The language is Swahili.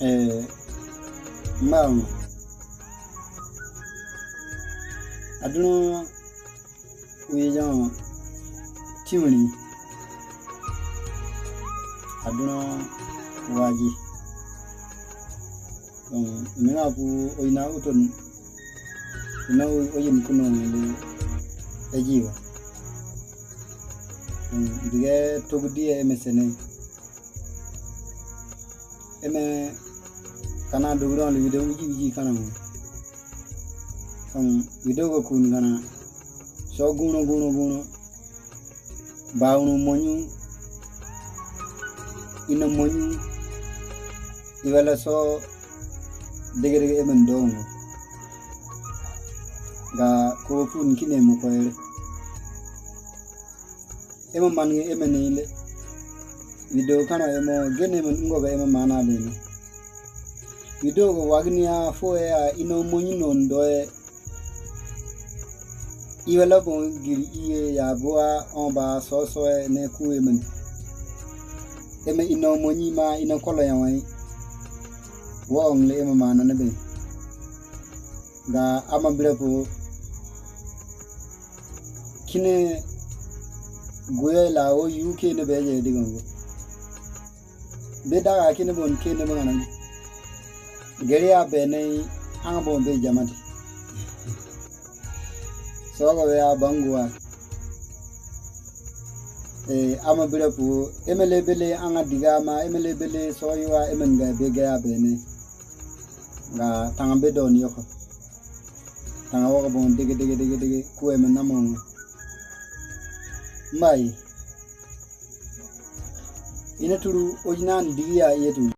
Mam, I don't know. We don't tuning. I don't know why. Minapu oina uton. Ina oyin kuno le ejiwa. Dige togudi MSN. Eme kana Dogono le video wiji kana mo. Video ko kun kana. So guno. Bauno monyu. Ina monyu. Iwala so dege emen dongo. Ga ko fun kine mo ko ere. Ema mangi emenile. Video kana emo gene men ngobe ema mana bene. Video go wagnia fo ya ino monyu non doe. Iwala bon giri iye ya boa onba so ne ku emen. Eme ino monyi ma ino kola ya wai. Wa ongle ema mana ne be. Ga ama birepo kine goye la o UK ne be je digongo. Be daga kine bon kene bangana. Geria be ne anga bon be jamati. So go ya bangwa. Ama birepo emele bele anga digama emele bele so yiwa emenga be ga be ne. Ga tangambe don yoko. Tanga waka bon dege ku emen namong. Mai ina turu ojinan digia yetu